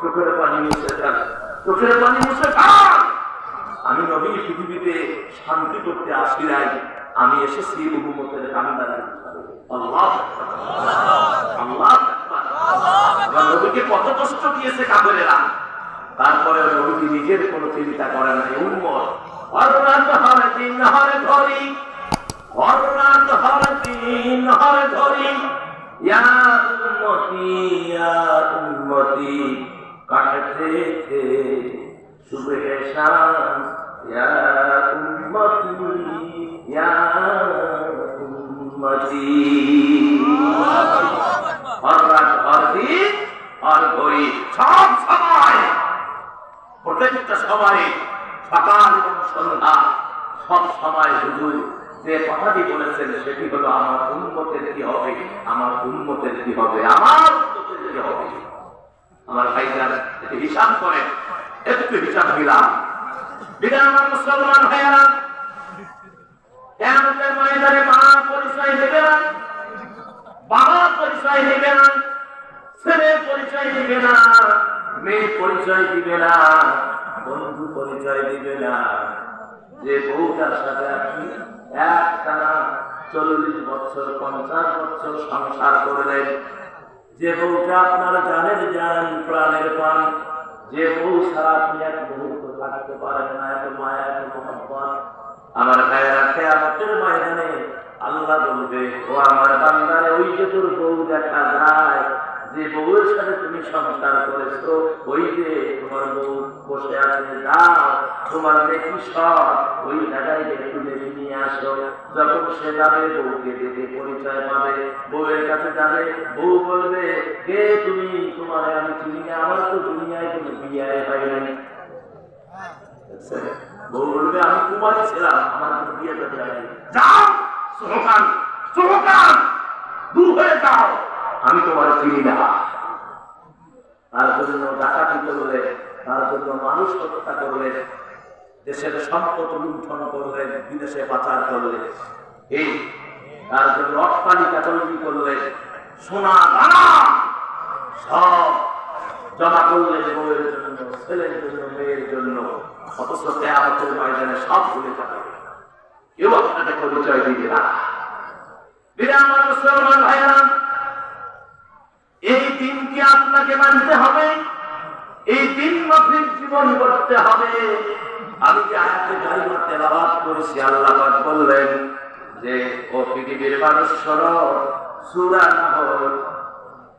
চোখের পানি মুছে ফেল, চোখের পানি মুছে ফেল। আমি নবী পৃথিবীতে শান্তি করতে আসি নাই, আমি এসেছি উম্মতের কান্দার হিসাবে। আল্লাহ আল্লাহ আল্লাহ নবীকে কত কষ্ট দিয়েছে কাফেরেরা, তারপরে নবী নিজের কোনো চিন্তা করেন নাই। উম্মত অর্ণান্ত হরে দিন হরে ধরি, অর্ণান্ত হরে দিন হরে ধরি, ইয়া উম্মতি ইয়া উম্মতি কাটতে থে সুবহে শাম, ইয়া উম্মতি ইয়া উম্মতি। অর্ণান্ত হরে দিন আর ধরি, সব সময় প্রত্যেকটা সময় সকাল এবং সন্ধ্যা সব সময় হুজুর যে কথাটি বলেছেন সেটি হলো আমার উম্মতের কি হবে, আমার উম্মতের কি হবে, আমার উম্মতের কি হবে। আমার ভাইজান হিসাব করেন, একটু হিসাব দিলাম। বিধান আমার মুসলমান ভাইয়ারা, কিয়ামতের ময়দানে মা পরিচয় দেবে না, বাবা পরিচয় দেবে না, ছেলে পরিচয় দিবে না, মেয়ে পরিচয় দিবে না, বন্ধু পরিচয় দিবে না। যে বউটার সাথে আপনি একটানা 40 বছর 50 বছর সংসার করলেন, যে বউটা আপনার জানের জান প্রাণের প্রাণ, যে বউ ছাড়া আপনি এক মুহূর্ত থাকতে পারেন না, এত মায়া এত মহব্বত। আমার ভাইয়েরা, কিয়ামতের ময়দানে আল্লাহ বলবে, ও আমার বান্দারে, ওই যে তোর বউ দেখা যায়, যে বউয়ের সাথে তুমি সংসার করেছো, ওই যে তোমার বউ বসে আছে, যাও তোমার দেখি সব ওই জায়গায় তুলে নিয়ে আসো। যখন সে যাবে, বউকে দেখে পরিচয় পাবে, বউয়ের কাছে যাবে, বউ বলবে, কে তুমি, তোমার আমি চিনি না, আমার তো দুনিয়ায় কোনো বিয়ে হয় নাই। বউ বলবে, আমি কুমারী ছিলাম, আমার কোনো বিয়ে করতে হয়নি। যাও সোহকান, সোহকান দূর হয়ে যাও, আমি তোমার চিনি না। তার জন্য ডাকাতি করলে, তার জন্য মানুষ হত্যা করলে, দেশের সম্পদ লুণ্ঠন করলে, বিদেশে পাচার করলে, এই তার জন্য অট্টালিকা তৈরি করলে, সোনা দানা সব জমা করলে বউয়ের জন্য, ছেলের জন্য, মেয়ের জন্য, অথচ কিয়ামতের ময়দানে সব ভুলে যাবে, কেউ আপনাকে পরিচয় দিবে না। আমার মুসলমান ভাইরা, এই দিনকে আপনাকে মানতে হবে, এই দিন মাফিক জীবন করতে হবে। আমি যে আয়াতে কারিমা তেলাওয়াত করেছি, আল্লাহ পাক বললেন যে, ও পৃথিবীর মানুষ শোনো, সূরা নাহল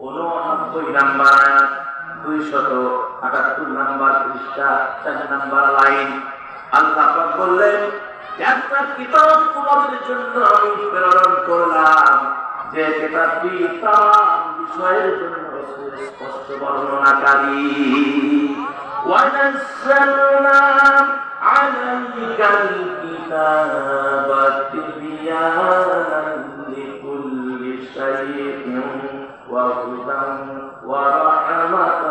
89 নাম্বার আয়াত, 278 নাম্বার পৃষ্ঠা, 4 নাম্বার লাইন। আল্লাহ পাক বললেন, একটা কিতাব তোমাদের জন্য আমি প্রেরণ করলাম, যে কিতাবটি তাম বিষয়ের জন্য স্পষ্ট বর্ণনাকারী। وَنَزَّلْنَا عَلَيْكَ الْكِتَابَ تِبْيَانًا لِكُلِّ شَيْءٍ وَهُدًى وَرَحْمَةً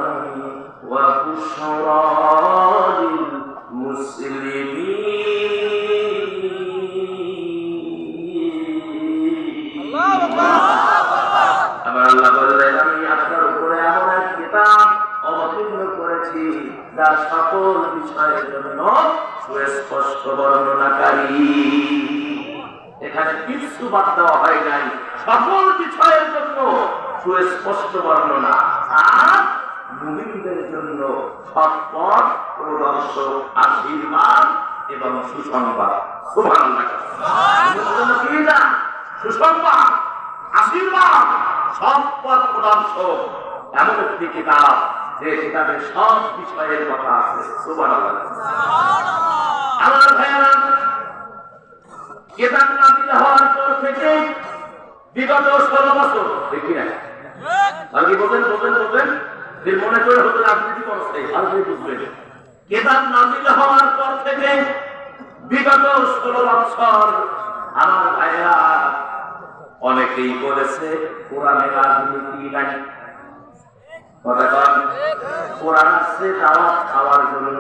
وَبُشْرَى لِلْمُسْلِمِينَ। আমার আল্লাহ বললেন, আমি আপনার উপরে এমন এক কিতাব অবতীর্ণ করেছি যা সকল বিষয়ের জন্য সুস্পষ্ট বর্ণনাকারী। এখানে কিছু বাদ দেওয়া হয় নাই, সকল বিষয়ের জন্য সুস্পষ্ট বর্ণনা, আর মুমিনদের জন্য সৎপথ প্রদর্শক, আশীর্বাদ এবং সুসংবাদ। সুবহানাল্লাহ। সুসংবাদ, আশীর্বাদ, সৎপথ প্রদর্শক, এমন একটি কিতাব যে কিতাবে সব বিষয়ের কথা আছে। সুবহানাল্লাহ। আমার ভাইয়েরা, কিতাব নাযিল হওয়ার পর থেকে বিগত 16 বছর, দেখি না আর কি বলবেন বলবেন বলবেন যে মনে করে হতো রাজনীতি করছে, আর কি বুঝবেন। কিতাব নাযিল হওয়ার পর থেকে বিগত 16 বছর আমার ভাইয়েরা অনেকেই বলেছে কোরআনে রাজনীতি নাই। কোরআন আসছে দাওয়াত খাওয়ার জন্য,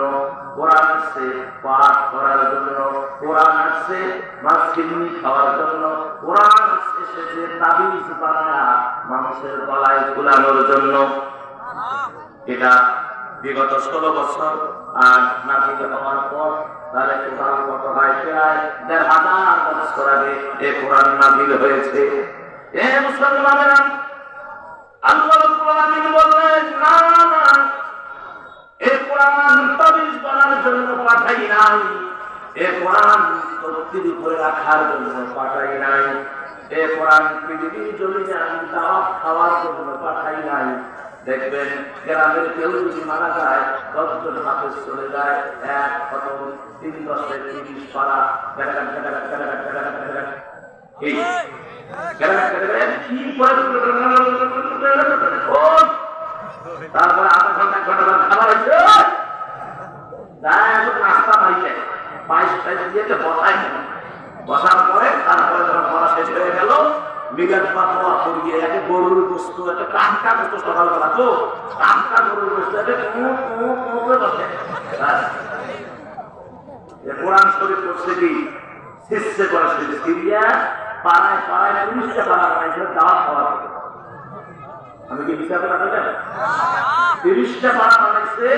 কোরআন আসছে পাঠ করার জন্য, কোরআন আসছে মাছকিনি খাওয়ার জন্য, কোরআন এসেছে তাবিজ বানায়া মানুষের গলায় ঝুলানোর জন্য। এটা বিগত 16 বছর আর নাজিল হওয়ার পর তাহলে কোরআন কত হয়? প্রায় ১,৫০০ বছর আগে এই কোরআন নাজিল হয়েছে। এ মুসলমানেরা, আল্লাহ রাব্বুল আলামিন বললেন, না না, এই কোরআন তাবিজ বানানোর জন্য পাঠাই নাই, এই কোরআন তকদির করে রাখার জন্য পাঠাই নাই, এই কোরআন পৃথিবীর জমিনে আমি দাওয়াত খাওয়ার জন্য পাঠাই নাই। দেখবেন গ্রামের কেউ যদি মারা যায়, 10 জন হাফেজ চলে যায়, এক খতম 3 10 30 পারা তারপরে আধা ঘন্টা 1 ঘন্টা খাবার হয়েছে, নাস্তা পাইছে, পাইছে দিয়ে বসাই, বসার পরে তারপরে যখন পড়া শেষ হয়ে গেল, মিগাত পাতোয়া পড়িয়ে একটা গরুর গোস্ত, একটা টাটকা গোস্ত, সকালবেলা তো টাটকা গরুর গোস্ত বসে কোরআন শরীফ করছে কি শিষ্যে করা শরীফ সিরিয়া পাড়ায় পাড়ায় 30টা পাড়া বানাইছিল দাওয়াত খাওয়ার। আমি কি হিসাবে রাখবেন? 30টা পাড়া বানাইছে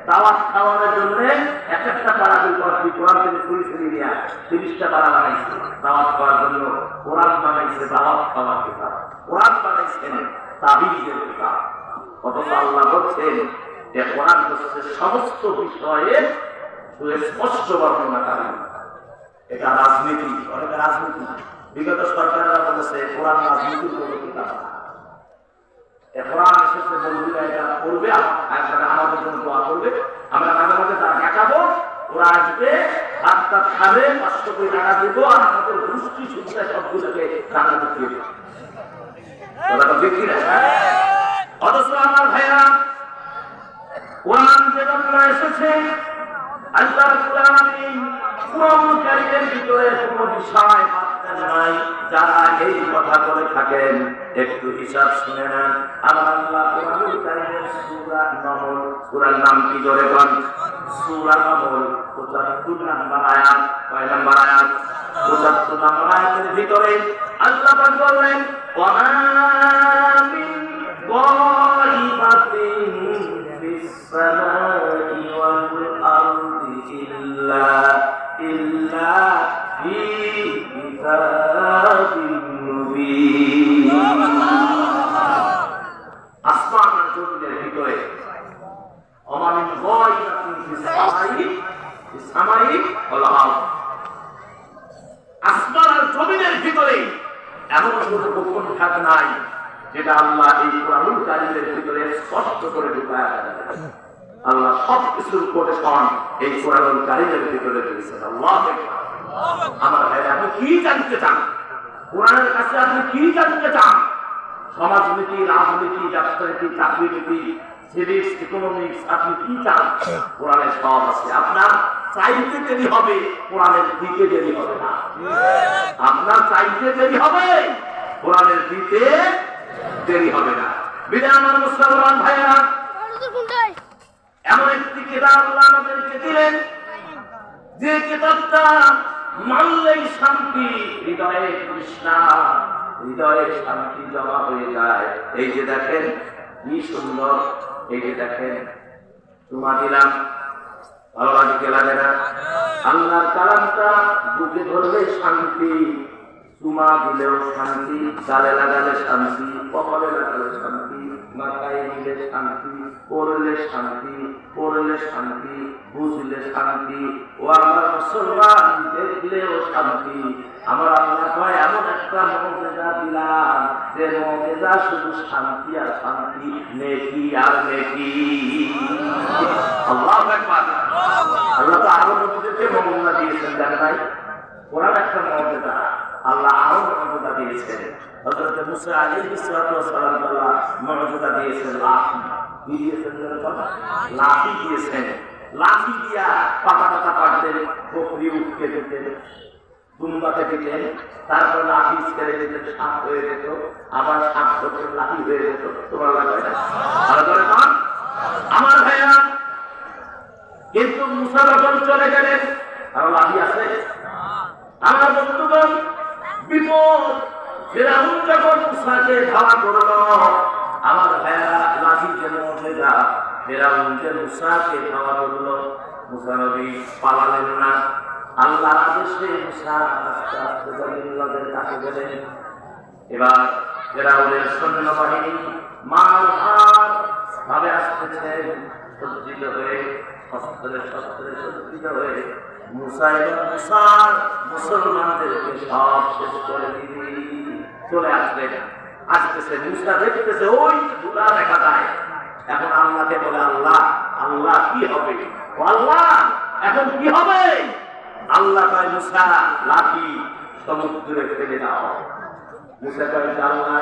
দাওয়াত খাওয়ানোর জন্য, এক একটা পাড়া কোরআন থেকে ছড়ি ছড়িয়ে দেয়া 30টা পাড়া বানাইছে দাওয়াত খাওয়ার জন্য। কোরআন বানাইছে দাওয়াত খাওয়ার কিতাব, কোরআন বানাইছেন তাবিজের কিতাব। অথচ আল্লাহ বলছেন যে কোরআন হচ্ছে সমস্ত বিষয়ে সুস্পষ্ট বর্ণনাকারী। এটা রাজনীতি, অনেক রাজনীতি। বিগত সরকাররা বলেছে কোরআন রাজনীতির কোনো কিতাব না। কোরআন এসেছে বন্ধুরা এটা করবে, আমাদের জন্য দোয়া করবে, আমরা মাঝে মাঝে তা দেখাবো, ওরা আসবে, হাত টাত খাবে, 500 কোটি টাকা দেবো, আর আমাদের গোষ্ঠী সুবিধা সবগুলোকে রান্না করতে দেবে। অথচ আমার ভাইরা, কোরআন যে জন্য এসেছে, আল্লাহ রাব্বুল আলামিন কোরআনের ভিতরে কোনো বিষয় বাদ নাই। যারা এই কথা বলে থাকেন একটু হিসাব শুনে নেন। আমার আল্লাহ কোরআনুল কারীমের সূরা নহল, সূরার নাম কি জোরে বলেন? সূরা নহল 75 নম্বর আয়াত। কয় নম্বর আয়াত? 75 নম্বর আয়াতের ভিতরে আল্লাহ পাক বলেন, ওয়া মা মিন গায়বাতিন ফিস সামাই ওয়াল আরদি ইল্লা ফি কিতাবিন মুবিন। আসমান আর জমিনের ভিতরে ওয়া মিন গায়বাতিন ফিস সামাই ওয়াল আরদি, আসমান আর জমিনের ভিতরে এমন কোনো গোপন খাত নাই যেটা আল্লাহ এই কোরআনুল কারীমের ভিতরে স্পষ্ট করে ঢুকায়া দেন। আল্লাহ সবকিছুর কোটেশন এই কোরআনুল কারীমের ভিতরে দিয়েছেন। আল্লাহু আকবার। আমার ভাইরা, আপনি কি জানতে চান? কোরআনের কাছে আপনি কি জানতে চান? সমাজনীতি, রাজনীতি, ব্যবসায়ীতি, চাকরিনীতি, সিভিক্স, ইকোনমিক্স, আপনি কি চান? কোরআনের সব আছে। আপনার চাইতে দেরি হবে, কোরআনের দিকে দেরি হবে না। আপনার চাইতে দেরি হবে, কোরআনের দিকে দেরি হবে না। বিদায় আমার মুসলমান ভাইরা, এমন একটি কিতাব আল্লাহ আমাদেরকে দিলেন, যে কিতাবটা মানলেই শান্তি, হৃদয়ে তৃষ্ণা, হৃদয়ে শান্তি জমা হয়ে যায়। এই যে দেখেন কি সুন্দর, এই যে দেখেন চুমা দিলাম, ভালো লাগে কি লাগে না? আল্লাহর কালামটা বুকে ধরলে শান্তি, চুমা দিলেও শান্তি, গালে লাগালে শান্তি, কপালে লাগালে শান্তি, মাথায় নিলে শান্তি, পড়লে শান্তি, পড়লে শান্তি, বুঝলে শান্তি। ও আমার মুসলমান, দেখলেও শান্তি। আমার আল্লাহ কয় এমন একটা মুজিজা দিলাম, যে মুজিজা শুধু শান্তি আর শান্তি, নেকি আর নেকি। আল্লাহু আকবার। আল্লাহ তো আরো নবীদেরকে মুজিজা দিয়েছেন, জানেন নাই? কোরআন একটা মুজিজা, আল্লাহ আরো মুজিজা দিয়েছেন। হযরত মুসা আলাইহিস সালাম আল্লাহ মুজিজা দিয়েছেন, লাঠি দিয়েছেন, লাঠি দিয়েছেন। লাঠি দিয়া পাতা পাতা পাড়তেন, বকরি উঠকে দিতেন, দুম্বাতে দিতেন, তারপর লাঠি ছেড়ে দিতেন, সাপ হয়ে যেত, আবার সাপ ধরতে লাঠি হয়ে যেত। তোমার লাগবে না? আমার ভাইয়া, কিন্তু মুসা যখন চলে গেলেন, আরো লাঠি আছে। আমার বন্ধুগণ, বিপদ, ফিরআউন যখন মুসাকে ধাওয়া করল, আমার ভাইয়া লাঠি যেন মুজিজা, ফেরাউনকে মুসাকে খাওয়ানো হলো। মুসা নবী পালালেন না, আল্লাহর আদেশে মুসা আস্তে আস্তে জালিমুল্লাহদের কাছে গেলেন। এবার ফেরাউনের সৈন্যবাহিনী মারধার ভাবে আসতেছে, সজ্জিত হয়ে শস্ত্রে শস্ত্রে সজ্জিত হয়ে মুসা এবং মুসার মুসলমানদেরকে সব শেষ করে দিবি চলে আসলেন। আসতেছে মুসা, দেখতেছে ওই ধুলা দেখা যায়। এখন আল্লাহকে বলে, আল্লাহ আল্লাহ কি হবে? ও আল্লাহ এখন কি হবে? আল্লাহ কয়, মুসা লাঠি সমুদ্রে ফেলে দাও। মুসা কয়, আল্লাহ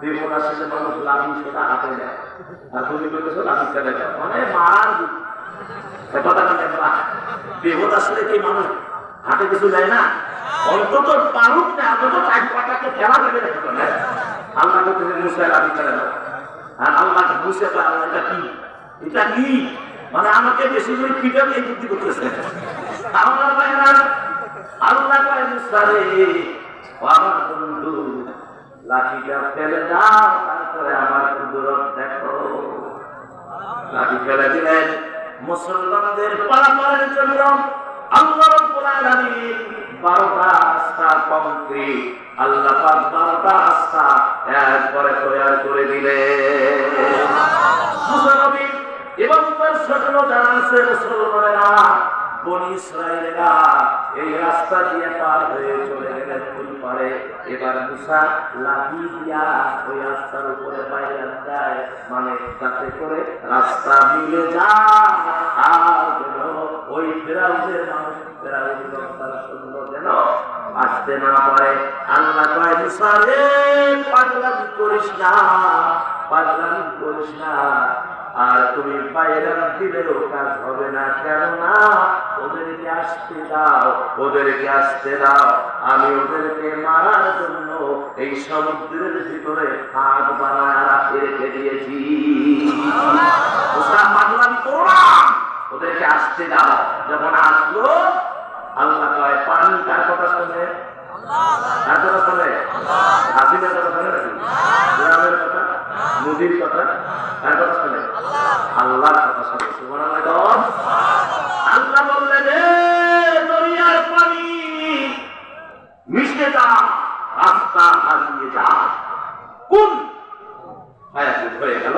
দেবন আসলে মানুষ লাঠি সেটা হাতে দেয়, আর তুমি বলতেছো লাঠি ফেলে দাও, মানে মারার কথা না। দেবন আসলে কি মানুষ হাতে কিছু দেয় না? অন্তত পারুক না, অন্তত চার পাটাকে খেলা দেবে না। আল্লাহ বলতেছে মুসা লাঠি ফেলে দাও। আর আল্লাহ বুঝে পায় আল্লাহ এটা কি, এটা কি, মানে আমাকে বেশি করে পিঠা দিয়ে বুদ্ধি করতেছে। আমার ভাইরা আল্লাহ কয়, মুসা রে আমার বন্ধু লাঠিটা ফেলে দাও, তারপরে আমার কুদরত দেখো। লাঠি ফেলে দিলেন। মুসলমানদের পালাপালের জন্য আল্লাহ রাব্বুল আলামিন 12টা রাস্তা কংক্রিট আল্লাহ পাক 12টা রাস্তা একবারে তৈরি করে দিলেন। মুসা নবী এবং তার সৈন্য যারা আছে মুসলমানেরা, বনি ইসরায়েলেরা এই রাস্তা দিয়ে পার হয়ে চলে গেলেন ওই পারে। এবার মুসা লাঠি দিয়া ওই রাস্তার উপরে বাইরে যায়, মানে যাতে করে রাস্তা মিলে যায় আর যেন ওই ফেরাউনের মানুষ ফেরাউন তার সৈন্য যেন আসতে না পারে। আল্লাহ কয়, মুসা রে পাগলামি করিস না, পাগলামি করিস না, আর তুমি বাইরে দিলেও কাজ হবে না। কেননা ওদেরকে আসতে দাও, ওদেরকে আসতে দাও, আমি ওদেরকে মারার জন্য এই সমুদ্রের ভিতরে হাত বানায় রেখে দিয়েছি। পাগলামি করো না, ওদেরকে আসতে দাও। যখন আসলো আল্লাহ কয়, পানি কার কথা শুনে? কার কথা শুনে? হাসিনের কথা শুনে নাকি? গ্রামের কথা, নদীর কথা, কার কথা শুনে? আল্লাহর কথা শুনে। সুবহানাল্লাহ। আল্লাহ বললেন, দরিয়ার পানি মিশে যা, রাস্তা হারিয়ে যা। কোন আয়াতে হয়ে গেল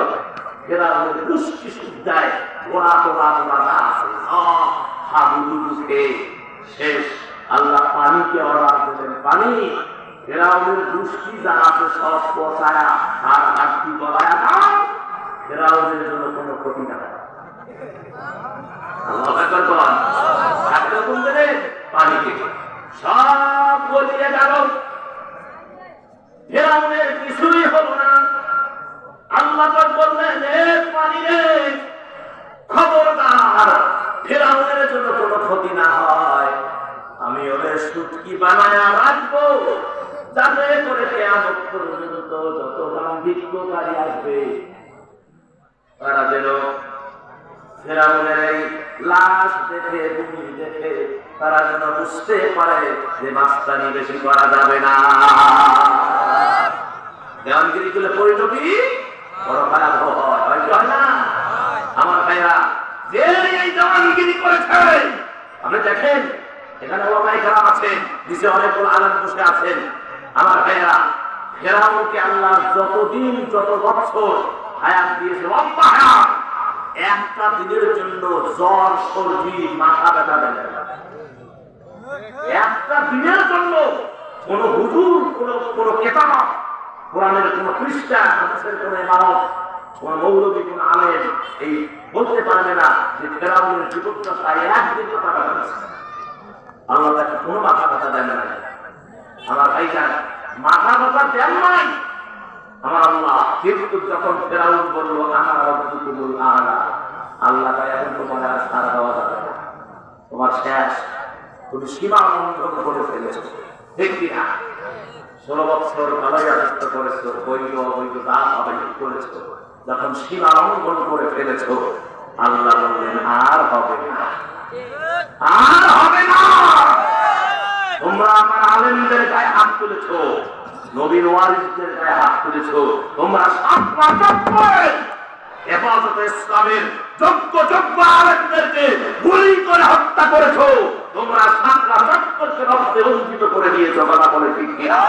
ফেরাউনের দুষ্টি সুদ্ধায় ঘোড়া টোড়া মোড়া আছে সব হাবুডুবুকে শেষ। আল্লাহ পানিকে অর্ডার দিলেন, পানি ফেরাউনের দুষ্টি যা আছে সব পচায়া আর হাড্ডি গলায়া দাও, ফেরাউনের জন্য কোনো ক্ষতি না। আল্লাহু আকবার বলেন, হাতে হুকুম দিলেন পানিকে সব গলিয়ে গেল, ফেরাউনের কিছুই হলো না। আল্লাহ পাক বললেন, পানি রে খবরদার ফেরাউনের জন্য কোনো ক্ষতি না হয়, আমি ওদের সুটকি বানায় রাখবো, যাতে করে কিয়ামত পর্যন্ত যত দাম্ভিককারী আসবে তারা যেন ফেরাউনের এই লাশ দেখে ভূমি দেখে তারা যেন বুঝতে পারে যে মাস্তানি বেশি করা যাবে না। দেওয়ানগিরি করলে পরিণতি বড় খারাপ হয় না। আমার ভাইরা যে এই দেওয়ানগিরি করেছে, আপনি দেখেন এখানে ওলামায়ে কেরাম আছেন, নিচে অনেকগুলো আলেম বসে আছেন। আমার ভাইরা ফেরাউনকে আল্লাহ যতদিন যত বছর হায়াত দিয়েছে, লম্বা হায়াত, একটা দিনের জন্য জ্বর সর্দি মাথা ব্যথা দেয়, একটা দিনের জন্য কোন হুজুর কোন কেতাব কোরআনের কোন পৃষ্ঠা হাদিসের কোন ইমারত কোন মৌলবী কোন আলেম এই বলতে পারবে না যে ফেরাউনের জীবদ্দশায় একদিন মাথা ব্যথা দিয়েছে। আল্লাহ তাকে কোনো মাথা ব্যথা দেন না। আমার ভাইজান মাথা ব্যথা দেন নাই আমার আল্লাহ, কিন্তু যখন ফেরাউন বলল আমার রব্বুকুমুল আ'লা, আল্লাহ তাই এখন তোমার আর ছাড় দেওয়া যাবে না, তোমার শেষ, তুমি সীমা লঙ্ঘন করে ফেলেছ। ঠিক কিনা? 16 বছর ভালোই আদিত্য করেছো, বৈধ অবৈধ তা সবাই করেছ, যখন সীমা লঙ্ঘন করে ফেলেছ আল্লাহ বললেন আর হবে না, আর হবে না। তোমরা আমার আলেমদের গায়ে হাত তুলেছ, নবীর ওয়ারিসদের গায়ে হাত তুলেছ, তোমরা 7 মাস হেফাজতে ইসলামের যোগ্য যোগ্য আলেমদেরকে গুলি করে হত্যা করেছো, তোমরা সাতটা চক্করকে রক্তে রঞ্জিত করে দিয়েছো। কথা বলে ঠিক কিনা?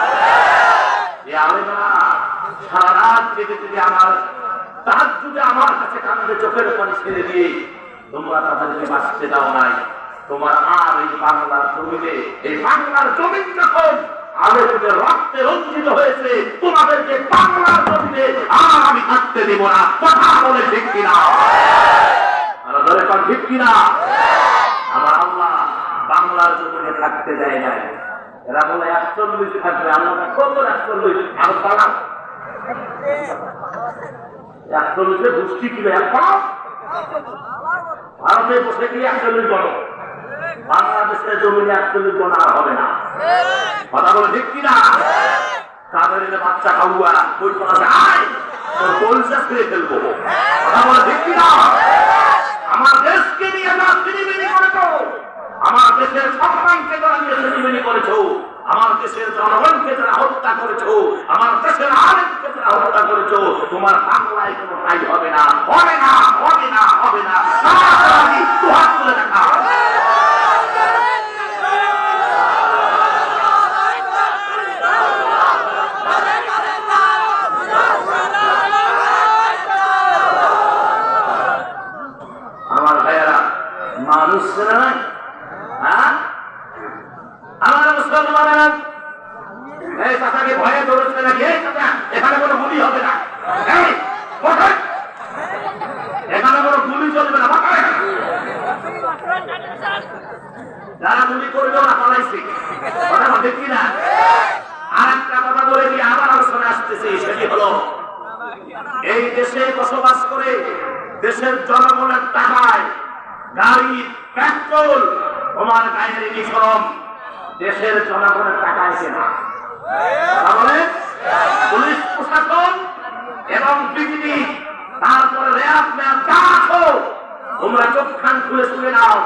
এই আলেমরা সারা রাত জেগে জেগে আমার তাহাজ্জুদে আমার কাছে কান্দে চোখের পানি ছেড়ে দিয়ে তোমরা তাদেরকে বাঁচতে দাও নাই। তোমার আর এই বাংলার জমিনে, এই বাংলার জমিন যখন আলেমদের রক্তে রঞ্জিত হয়েছে, তোমাদেরকে বাংলার জমিনে আর আমি থাকতে দেব না। কথা বলে ঠিক কিনা? আর ধরে কন ঠিক কিনা? আমার আল্লাহ বাংলার জমিনে থাকতে দেয় নাই। এরা বলে 41 থাকবে, আল্লাহ কত 41 আরো পালা 41 গোষ্ঠী কিনে এখন ভারতে বসে গিয়ে 41 গণ, বাংলাদেশের জমিনে 41 গণ আর হবে না। কথা বলে ঠিক কিনা? তাদের বাচ্চা খাওয়া বই পড়াতে আয় তোর পরিচয় ফিরে ফেলবো। কথা বলে ঠিক কিনা? আমার দেশকে নিয়ে না চিনিমিনি করেছো, আমার দেশের সম্মানকে যারা নিয়ে চিনিমিনি করেছো, আমার দেশের জনগণকে যারা হত্যা করেছো, আমার দেশের আলেমকে যারা হত্যা করেছো, তোমার বাংলায় কোনো ঠাই হবে না, হবে না, হবে না, হবে না। তাড়াতাড়ি দুহাত তুলে দেখা। আমার ভাইয়েরা মানুষ না, হ্যাঁ আমার মুসলমানেরা এই চাচাকে ভয়ে ধরেছে নাকি? এই চাচা এখানে কোনো গুলি হবে না, এই এখানে কোনো গুলি চলবে না, যারা গুলি করবে ওরা পালাইছে। কথা বলতে কি না? আর একটা কথা বলে দিয়ে আবার আলোচনা আসতেছে, সেটি হলো এই দেশে বসবাস করে দেশের জনগণের টাকায় গাড়ি, পেট্রোল, তোমার গায়ের ইউনিফর্ম দেশের জনগণের টাকায় কেনা। তাহলে পুলিশ প্রশাসন এবং বিজেপি, তারপরে র্যাব ম্যাব যা আছো, তোমরা চোখ খান খুলে শুনে নাও।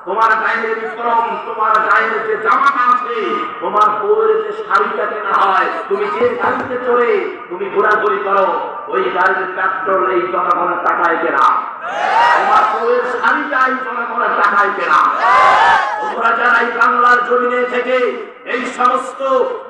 তোমার গায়ের ইউনিফর্ম, তোমার গায়ের যে জামাটা আছে, তোমার বউয়ের যে শাড়িটা কেনা হয়, তুমি যে গাড়িতে চড়ে তুমি ঘোরাঘুরি করো, ওই গাড়ির পেট্রোল এই জনগণের টাকায় কেনা। তোমার বউয়ের শাড়িটা এই জনগণের টাকায় কেনা। তোমরা যারা এই বাংলার জমিনে থেকে এই সমস্ত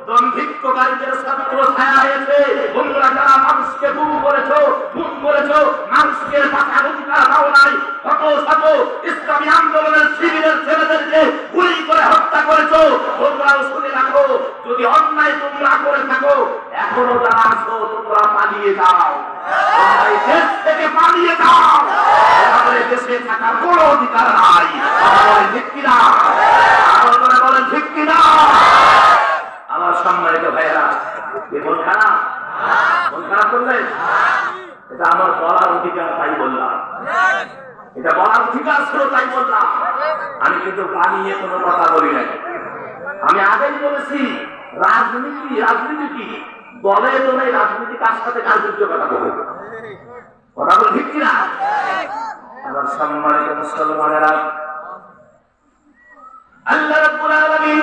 দম্ভিক্যকারীদের ছাত্র ছায়া হয়েছে, তোমরা যারা মানুষকে গুম করেছো, খুন করেছো, মানুষকে বাঁচার অধিকার দাও নাই, শত শত ইসলামী আন্দোলনের শিবিরের ছেলেদেরকে গুলি করে হত্যা করেছো, তোমরাও শুনে রাখো, যদি অন্যায় তোমরা করে থাকো, এখনো যারা আছো তোমরা পালিয়ে যাও, তোমরা এই দেশ থেকে পালিয়ে যাও। আমাদের দেশে থাকার কোনো অধিকার নাই। আমাদের ঠিক কিনা? আমাদের বলেন ঠিক কিনা? আমার সম্মানিত ভাইয়েরা, মন খারাপ, মন খারাপ করলেন? এটা আমার বলার অধিকার, তাই বললাম। এটা বলার অধিকার ছিল, তাই বললাম। আমি কিন্তু বানিয়ে কোনো কথা বলি নাই। আমি আগেই বলেছি রাজনীতি, রাজনীতি কি বলে তো নেই, রাজনীতি কার সাথে কার বিরুদ্ধে কথা বলে, কথা বলে ঠিক কিনা? আমার সম্মানিত মুসলমানেরা, আল্লাহ রাব্বুল আলামিন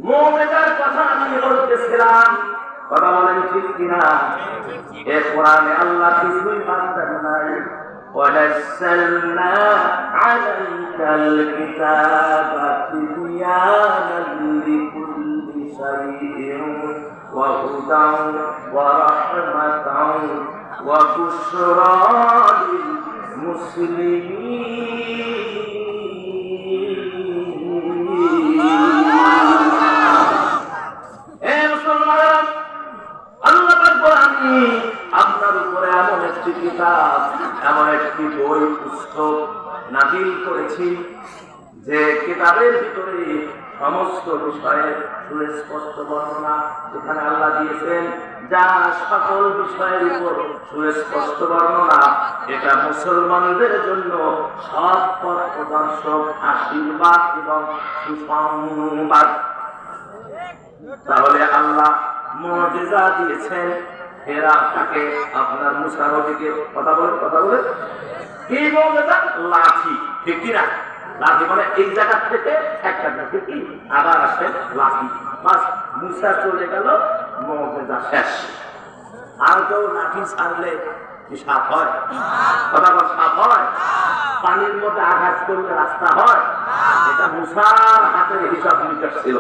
মুমিনদের কথা আমি বলতেছিলাম, কথা বলেন ঠিক কিনা? এই কোরআনে আল্লাহ কিছুই বাদ নাই। وَنَزَّلْنَا عَلَيْكَ الْكِتَابَ تِبْيَانًا لِكُلِّ شَيْءٍ وَهُدًى وَرَحْمَةً وَبُشْرَى لِلْمُسْلِمِينَ। আপনার উপরে এমন একটি কিতাব, এমন একটি বই পুস্তক নাযিল করেছি, যে কিতাবের ভিতরে সমস্ত বিষয়ের সুস্পষ্ট বর্ণনা এখানে আল্লাহ দিয়েছেন, যা সকল বিষয়ের উপর সুস্পষ্ট বর্ণনা। এটা মুসলমানদের জন্য সৎ পথ প্রদর্শক, আশীর্বাদ এবং সুসংবাদ। তাহলে আল্লাহ মুজিজা দিয়েছেন, এরা তাকে আপনার মুসা নবীকে কথা বলে কি মুজিজা? লাঠি, ঠিক কিনা? লাঠি মানে এই জায়গা থেকে একটা লাঠি আবার আসে লাঠি, বাস মুসা চলে গেল, মুজিজা শেষ। আর কেউ লাঠি ছাড়লে কি সাপ হয়? কথা বল, সাপ হয়? পানির মধ্যে আঘাত করলে রাস্তা হয়? এটা মুসার হাতের হিসাব নিকাশ ছিল,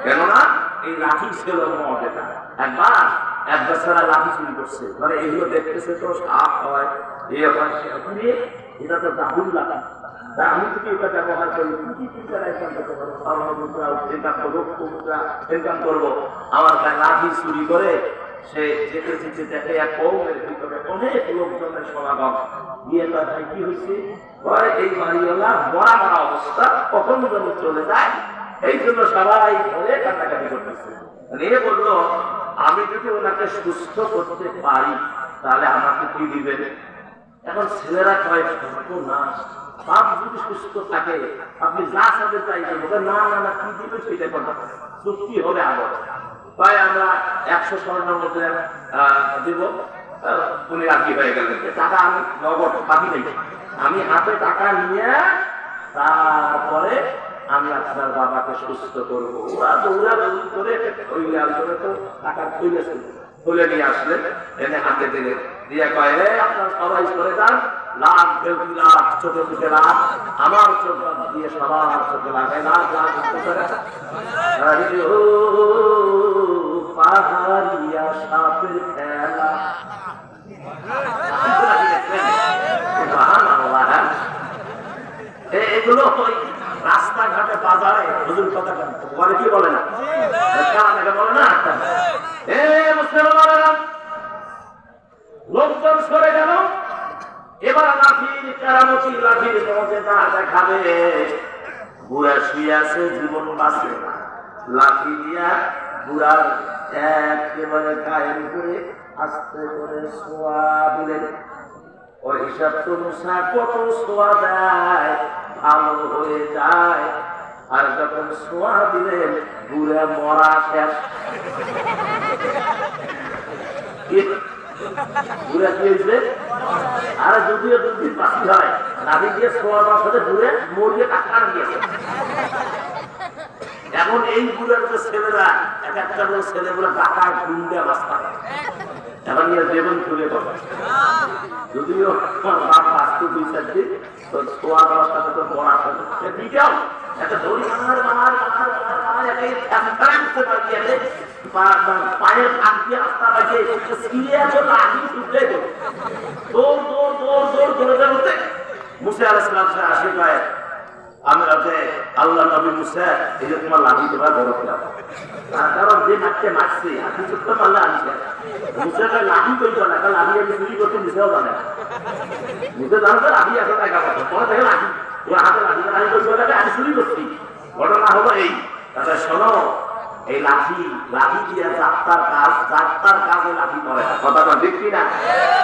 কেননা এই লাঠি ছিল মর্যাদা। একবার এক বেচারা লাঠি চুরি করছে, মানে এগুলো দেখতেছে তো সাপ হয়, এটা তো জাদুর লাঠি, আমি যদি এটা ব্যবহার করি ইনকাম করবো। আমার লাঠি চুরি করে সে যেতে যেতে দেখে এক কৌমের ভিতরে অনেক লোকজনের সমাগম। গিয়ে তার ভাই কি হয়েছে, এই বাড়িওয়ালা মরা মরা অবস্থা, কখন যেন চলে যায়, এই জন্য সবাই ধরে কান্নাকাটি করতেছে। এ বললো, আমি যদি ওনাকে সুস্থ করতে পারি তাহলে আমাকে কি দিবেন? এখন ছেলেরা কয় না, বাপ যদি সুস্থ থাকে আপনি যা সাথে চাইবেন, না না না কি দিবেন সেটা কথা চুক্তি হবে আবার। তাই আমরা 100 স্বর্ণের মধ্যে দিব। উনি রাজি হয়ে গেলেন, টাকা আমি নগদ বাকি নেই, আমি হাতে টাকা নিয়ে তারপরে আমি আপনার বাবাকে সুস্থ করবো। ওরা দৌড়াদৌড়ি করে ওই তো টাকা তুলে নিয়ে আসলেন, এনে হাতে দিলে দিয়ে কয়, আপনার সবাই করে যান, লাখ দেড় লাখ চোখে মুখে লাখ, আমার চোখ দিয়ে সবার চোখে লাগায় লাখ লাখ পাহাড়িয়া সাপের খেলা। এগুলো রাস্তাঘাটে বাজারে হুজুর কথা বলে, কি বলে না, বলে না। লোকজন সরে গেল, এবার লাঠির কেরামতি, লাঠির মর্যাদা দেখাবে। বুড়া শুয়ে আছে, জীবন বাঁচে না, লাঠি দিয়া বুড়ার একেবারে গায়ের করে আস্তে করে ছোঁয়া দিলেন। ওই হিসাব তো মুসা কত ছোঁয়া দেয়, ভালো হয়ে যায়। আর যখন ছোঁয়া দিলেন বুড়া মরা শেষ। বুড়া কি হয়েছে? আর যদিও দুদিন বাকি হয়, নাবি দিয়ে ছোঁয়া দেওয়ার সাথে বুড়ে মরিয়ে টাকা দিয়েছে। এখন এই বুড়ার যে ছেলেরা, এক একটা ছেলেগুলো টাকা গুন্ডা রাস্তা, এখন নিয়ে জীবন খুলে পাবে। যদিও বাপ আসতো 2-4 দিন, তো ছোঁয়া দেওয়ার সাথে তো মরা দিটাও একটা দড়ি পায়ের ফাঁক দিয়ে রাস্তা বাজিয়ে লাঠি ছুটলে দৌড় দৌড় দৌড় দৌড় ধরে ধরতে মুসা আলাইহিস সালাম আসে পায়। আমি রাতে আল্লাহ নবী মুসা, এই যে তোমার লাঠি তোমার বড় খেলাম, তার কারণ যে মারতে মারছে আর কিছু তো পারলে আনছে মুসাকে লাঠি কই না, কারণ লাঠি আমি চুরি করতে মুসাও জানে, মুসা জানতো লাঠি আসলে টাকা পাবো, পরে দেখে লাঠি ওর হাতে লাঠি লাঠি করতে লাগে, আমি চুরি করছি। ঘটনা হলো এই, তাহলে শোনো, এই লাঠি লাঠি দিয়ে যাত্রার কাজ, যাত্রার কাজে লাঠি করে না, কথাটা ঠিক কিনা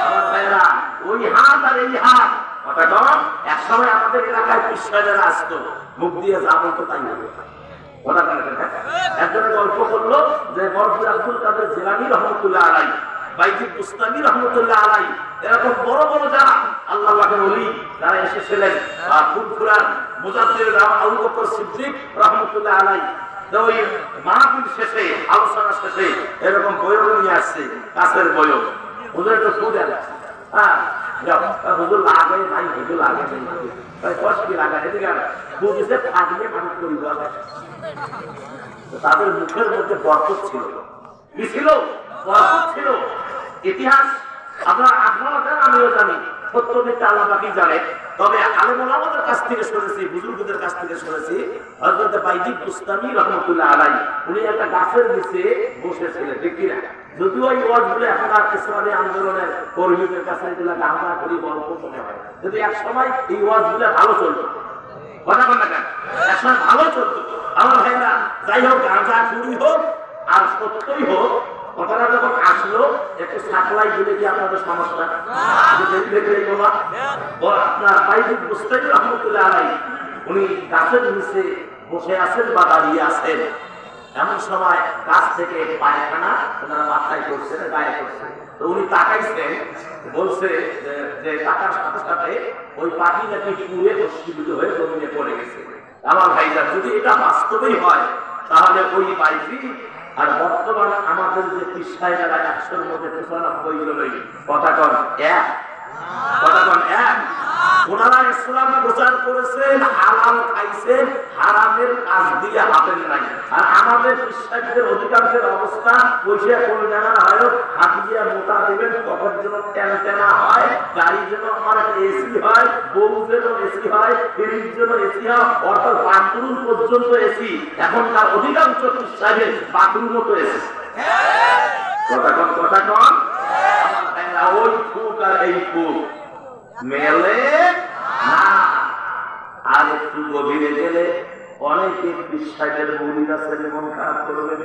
আমার ভাইরা? ওই হাত আর এই হাত, কথা কম। এক সময় আমাদের এলাকায় পিসাইরা আসতো, মুখ দিয়ে যা বলতো তাই হবে। কথা বলেন, একজনের গল্প করলো যে বরফির আব্দুল কাদের জিলানী রহমতুল্লাহ আলাই, বাইজিদ বুস্তামি রহমতুল্লাহ আলাই, এরকম বড় বড় যারা আল্লাহ পাকের ওলি যারা এসেছিলেন, ফুরফুরার মুজাদ্দিদ আবু বকর সিদ্দিক রহমতুল্লাহ আলাই, ওই মাহফিল শেষে, আলোচনা শেষে এরকম বয়স নিয়ে আসছে, কাছের বয়স, ওদের তো সুদ আছে। হ্যাঁ, হুজুর লাগে ভাই, হুজুর লাগে কি লাগা, এদিকে বুঝেছে থাকলে মানুষ করি বলে। তাদের মুখের মধ্যে বরকত ছিল, কি ছিল? বরকত ছিল। ইতিহাস আপনারা জানেন, আমিও জানি, সত্যমিথ্যা আল্লাহ পাকই জানে। তবে আলেম ওলামাদের কাছ থেকে শুনেছি, বুজুর্গদের কাছ থেকে শুনেছি, হযরত বাইজিদ বুস্তামি রহমতুল্লাহ আলাইহি উনি একটা গাছের নিচে বসেছিলেন, ঠিক কিনা? যদিও এই ওয়াজগুলো এখন আর ইসলামী আন্দোলনের কর্মীদের কাছে এগুলো গাঁজা করি গল্প মনে হয়, কিন্তু এক সময় এই ওয়াজগুলো ভালো চলতো। কথা বল না কেন? এক সময় ভালো চলতো আমার ভাইরা। যাই হোক, গাঁজা চুরি হোক আর সত্যই হোক, কথাটা যখন আসলো একটু সাপ্লাই দিলে কি আপনাদের সমস্যা? আপনার বাইজিদ বুস্তামি রহমতুল্লাহ আলাইহি উনি গাছের নিচে বসে আছেন বা দাঁড়িয়ে আছেন, এমন সময় গাছ থেকে পায়খানা ওনারা মাথায় করছেন, গায়ে করছেন। তো উনি তাকাইছেন, বলছে যে টাকার সাথে সাথে ওই পাখি নাকি পুড়ে ভস্মীভূত হয়ে জমিনে পড়ে গেছে। আমার ভাইরা, যদি এটা বাস্তবেই হয় তাহলে ওই বাইজিদ আর বর্তমান আমাদের যে পৃষ্ঠায় যারা 100-র মধ্যে 95 কথা কর এক ওনারা ইসলাম প্রচার করেছেন, হালাল খাইছেন, হারামের কাজ দিয়ে হাতেন নাই। আর আমাদের বিশ্বাসের অধিকাংশের অবস্থা পয়সা কোন জানা হয়, হাতিয়ে মোটা দেবেন, কখন যেন টেনা টেনা হয়, গাড়ি যেন আমার এসি হয়, বউ যেন এসি হয়, ফ্রিজ যেন এসি হয়, অর্থাৎ বাথরুম পর্যন্ত এসি। এখনকার অধিকাংশ বিশ্বাসের বাথরুম মতো এসি। কথা কন ওই ফুক আর এই ফুক মেলে না। আর একটু গভীরে গেলে অনেকে বিশ্বাসের মহিলা ছেলে মন খারাপ করবে।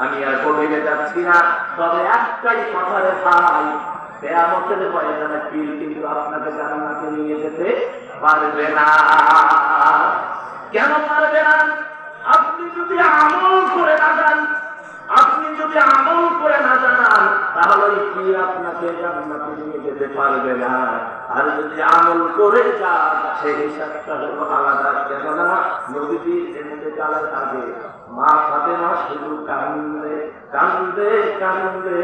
আমি আর গভীরে যাচ্ছি না, তবে একটাই কথা রে ভাই, কিয়ামতের ময়দানে পীর কিন্তু আপনাকে জান্নাতে নিয়ে যেতে পারবে না। কেন পারবে না? আপনি যদি আমল করে না যান, আপনি যদি আমল করে না জানান, তাহলে কি আপনাকে জান্নাতে নিয়ে যেতে পারবে না। আর যদি আমল করে যান, সেই হিসাবটা হলো আলাদা। কেননা নবীজির ইন্তেকালের আগে মা ফাতেমা শুধু কান্দে কান্দে কান্দে,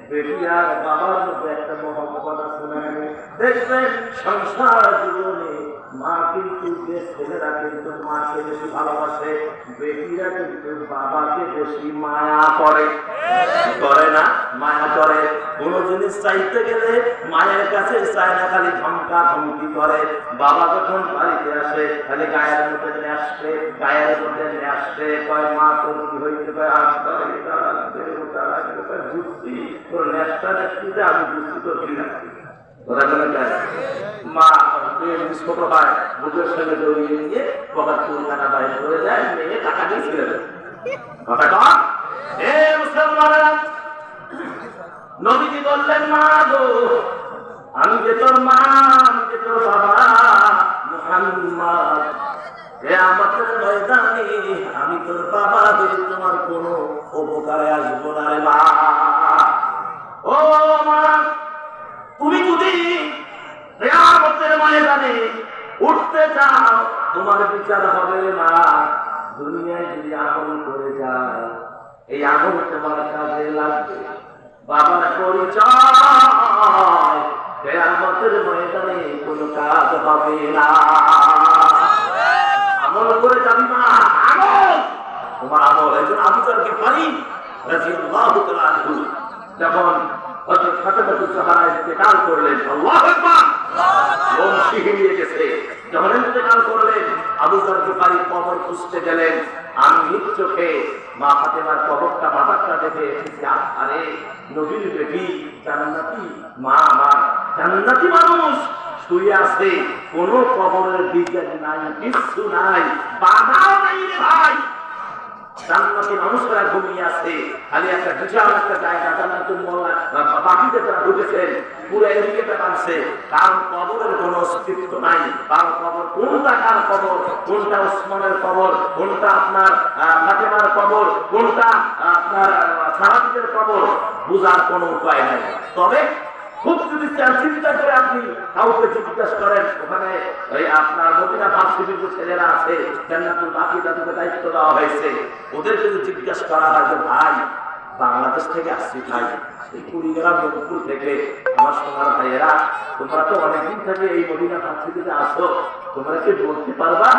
বেটিয়ার বাবার মধ্যে একটা মহব্বত আছে। দেখবেন সংসার জীবনে মা কিন্তু যে ছেলেরা কিন্তু মাকে বেশি ভালোবাসে, বেটিরা কিন্তু বাবাকে বেশি মায়া করে। করে না? মায়া করে। কোন জিনিস চাইতে গেলে মায়ের কাছে চায় না, খালি ধমকা ধমকি করে। বাবা যখন বাড়িতে আসে খালি গায়ের মধ্যে নিয়ে আসছে, গায়ের মধ্যে নিয়ে আসছে, কয় মা তোর কি হয়েছে, বুঝছি তোর নেশটা নেশটিতে আমি বুঝছি তোর কি লাগছে। মা ছোট হয় বুকের সঙ্গে জড়িয়ে নিয়ে পকেট চুলখানা বাইরে করে যায়, মেয়ে টাকা দিয়ে ছেড়ে দেয়। কথা কন এ মুসলমানেরা, নবীজি বললেন মা গো, আমি যে তোর মা, আমি যে তোর বাবা মুহাম্মদ, কিয়ামতের ময়দানে আমি তোর বাবা হয়ে তোমার কোনো উপকারে আসবো না রে মা। ও মা, তুমি যদি কিয়ামতের ময়দানে উঠতে চাও, তোমার বিচার হবে মা দুনিয়ায় যদি আমল করে যাও, এই আমল তোমার কাজে লাগবে। বাবার পরিচয় কিয়ামতের ময়দানে কোনো কাজ হবে না। আমল করে যাবি মা, আমল তোমার আমল। একজন আবু যর গিফারী রাদিয়াল্লাহু তাআলা আনহু যখন হযরত ফাতেমা তুজ-জাহরা ইন্তেকাল করলেন, আল্লাহু আকবার, লোম শিহরে নিয়ে গেছে। যখন ইন্তেকাল করলেন, আবু যর গিফারী কবর খুঁজতে গেলেন। আমি নিজ চোখে মা ফাতেমার কবরটা, মাথাটা দেখে এসেছি, আরে নবীর বেটি জান্নাতি মা, আমার জান্নাতি মানুষ শুয়ে আছে, কোন কবরের ডিজাইন নাই, কিছু নাই, বাধাও নাই রে ভাই। জান্নাতি মানুষরা ঘুমিয়ে আছে, খালি একটা বিশাল একটা জায়গা জান্নাতুল মোলা বাকিতে যারা ঢুকেছেন পুরো এদিকে টানছে, কারণ কবরের কোনো অস্তিত্ব নাই। কারণ কবর কোনটা, কার কবর, কোনটা ওসমানের কবর, কোনটা আপনার ফাতেমার কবর, কোনটা আপনার সাহাবীদের কবর, বোঝার কোনো উপায় নাই। তবে খুব যদি চিন্তা করে আপনি কাউকে জিজ্ঞাসা করেন, ওখানে ওই আপনার মদিনা ভার্সিটির যে ছেলেরা আছে, জান্নাতুল বাকি তাদেরকে দায়িত্ব দেওয়া হয়েছে, ওদেরকে যদি জিজ্ঞাসা করা হয় যে ভাই বাংলাদেশ থেকে আসছি ভাই, এই কুড়িগ্রাম রংপুর থেকে, আমার সোনার ভাইয়েরা তোমরা তো অনেকদিন থেকে এই মদিনা ভার্সিটিতে আসো, তোমরা কি বলতে পারবা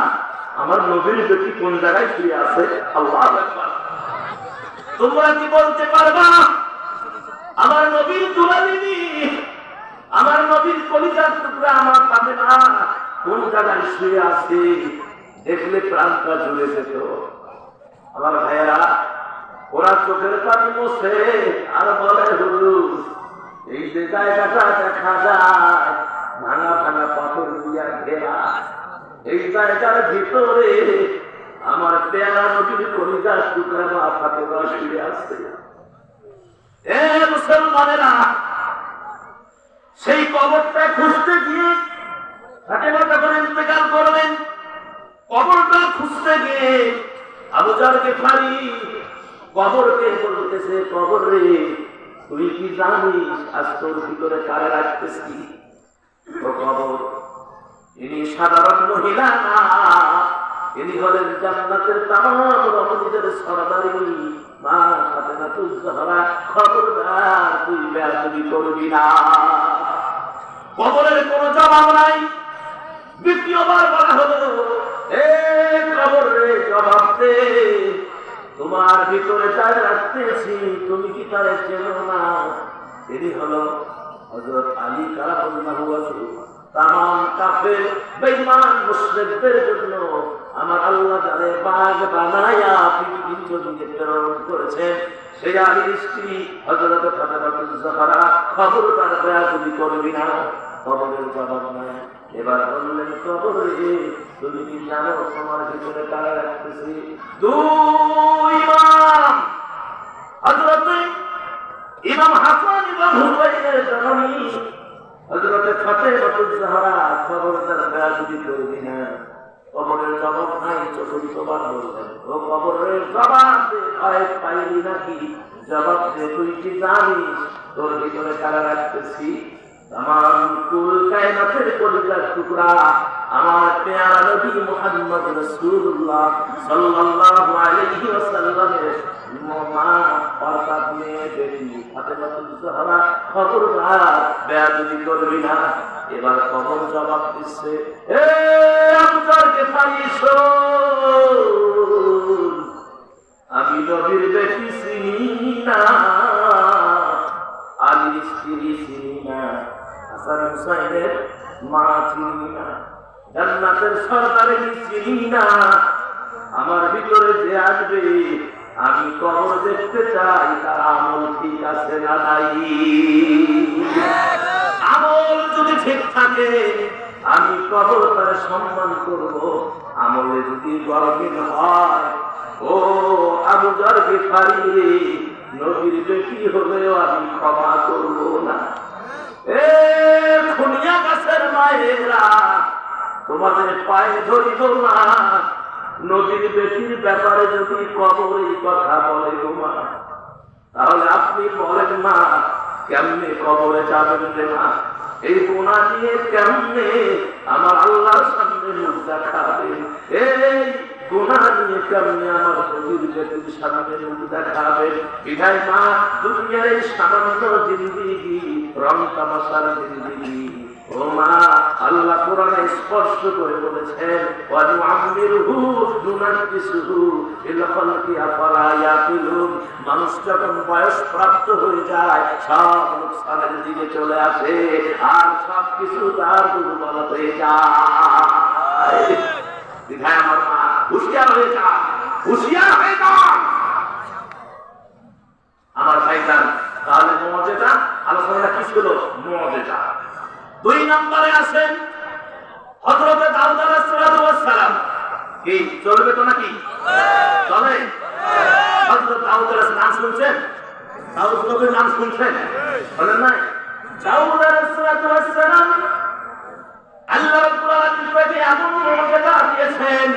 আমার নবীর বেটি কোন জায়গায় শুয়ে আছে? আল্লাহু আকবার। তোমরা কি বলতে পারবা আমার নবীর দুলালিনী, আমার নবীর কলিজার টুকরা আমার ফাতেমা কোন জায়গায় শুয়ে আছে? দেখলে প্রাণটা জ্বলে যেত। আমার ভাইয়েরা, ওরা চোখের পানি মোছে আর বলে হুজুর এই যে জায়গাটা দেখা যায় ভাঙা ভাঙা পাথর দিয়া ঘেরা, এই জায়গার ভিতরে আমার পেয়ারা নবীর কলিজার টুকরা মা ফাতেমা শুয়ে আছে। এ মুসলমানেরা, সেই কবরটা খুঁজতে গিয়ে ফাতেমা যখন ইন্তেকাল করলেন, কবরটা খুঁজতে গিয়ে আবু যর গিফারী কবরকে বলতেছে, কবর রে তুই কি জানিস আজ তোর ভিতরে কারে রাখতেছি? ও কবর, ইনি সাধারণ মহিলা না, ইনি হলেন জান্নাতের তামাম রমণীদের সরদারি মা ফাতেমা তুজ-জাহরা। খবরদার তুই বেয়াদবি করবি না। কবরের কোনো জবাব নাই, তোমার ভিতরে তাই রাখতেছি, তুমি কি তারে চেনো না? এটি হলো হযরত আলী কারামাল্লাহু ওয়াজহু। তামাম কাফের বেঈমান মুশরিকদের জন্য আমার আল্লাহ যারে বাগ বানায়া পৃথিবীর জমিনে প্রেরণ করেছেন, সেই আলীর স্ত্রী হযরত ফাতেমাতুজ জাহরা খবরদার বেয়াদবি করবি না। কবরের জবাব নাই। এবার বললেন, কবর রে, তুমি কি জানো তোমার ভিতরে কারা রাখতেছি? দুই ইমাম, হযরত ইমাম হাসান ইমাম হুসাইনের জননী হযরত ফাতেমাতুজ জাহরা খবরদার বেয়াদবি করবি না। কবরের জবাব নাই। চতুর্থবার বললেন, ও কবরের জবাব দে, ভয় পাইলি নাকি? জবাব দে, তুই কি জানিস তোর ভিতরে কারা রাখতেছি? তামাম কুল কায়নাতের কলিজার টুকরা আমার পেয়ারা নবী মুহাম্মদ রাসূলুল্লাহ সাল্লাল্লাহু আলাইহি ওয়াসাল্লামের মা অর্থাৎ মেয়ে বেটি ফাতেমাতুজ জাহরা খবরদার বেয়াদবি করবি না। এবার কবর জবাব দিচ্ছে, এ আবুজার গেফারি শোন, আমি নবীর বেটি চিনি না, আলীর স্ত্রী চিনি না, হাসান হুসাইনের মা চিনি না, জান্নাতের সরদারের চিনি না। আমার ভিতরে যে আসবে আমি কবর দেখতে চাই, তার আমল ঠিক আছে না নাই? আমল যদি ঠিক থাকে আমি কবর তার সম্মান করব। আমলে যদি গরমিল হয়, ও আবু যর গিফারি, নবীর বেটি হলেও আমি ক্ষমা করব না। এ খুনিয়া গাছের মায়েরা, তোমাদের পায়ে ধরিব না। নবীর বেটির ব্যাপারে যদি কবরের কথা বলে গো মা, তাহলে আপনি বলেন মা, কেমনে কবরে যাবেন রে মা? এই গুনাহ দিয়ে কেমনে আমার আল্লাহর সামনে মুখ দেখাবেন? এই গুনাহ নিয়ে কেমনে আমার নবীর বেটির সামনে মুখ দেখাবেন? বিধায় মা, দুনিয়ার এই সামান্য জিন্দেগি, রং তামাশার জিন্দেগি, ও মা, আল্লাহ কোরআনে স্পষ্ট করে বলেছেন, ওয়া নুআম্মিরহু নুনাক্কিসুহু ফিল খালকি আফালা ইয়াকিলুন। মানুষ যখন বয়স প্রাপ্ত হয়ে যায়, সব লোকসানের দিকে চলে আসে, আর সব কিছু তার দুর্বল হয়ে যায়। বিধায় আমার মা, হুঁশিয়ার হয়ে যা, হুঁশিয়ার হয়ে যা আমার ভাইজান। তাহলে মুআজিজা আলোচনা কি ছিল? মুআজিজা। দুই নম্বরে আছেন হযরত দাউদ আলাইহিস সালাম। কি চলবে তো নাকি? চলে। হযরত দাউদ আলাইহিস নাম শুনছেন? দাউদ নবীর নাম শুনছেন? বলেন নাই? দাউদ আলাইহিস সালাম আল্লাহ রাব্বুল আলামিন তাকে এমন মুআজিজা দিয়েছেন,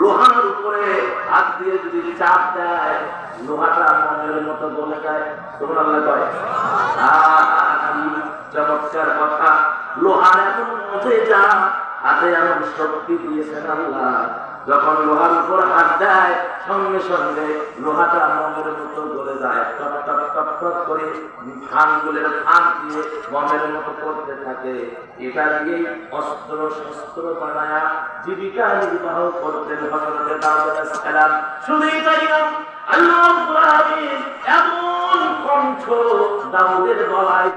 লোহার উপরে হাত দিয়ে যদি চাপ দেয়, লোহাটা মনের মতো গলে যায়। সুবহানাল্লাহ কয়। চমৎকার কথা। লোহার এমন মুআজিজা, হাতে এমন শক্তি দিয়েছেন আল্লাহ, যখন লোহার উপর হাত দেয় সঙ্গে সঙ্গে লোহাটা মমের মতো গলে যায়। টপ টপ টপ টপ করে খানগুলোর ফাঁক দিয়ে মমের মতো করতে থাকে। এটা দিয়েই অস্ত্র শস্ত্র বানায়া জীবিকা নির্বাহ করতেন হযরত দাউদ আলাইহিস সালাম। শুধুই তাই না, আল্লাহ রাব্বুল আলামিন এমন কণ্ঠ দাউদের গলায়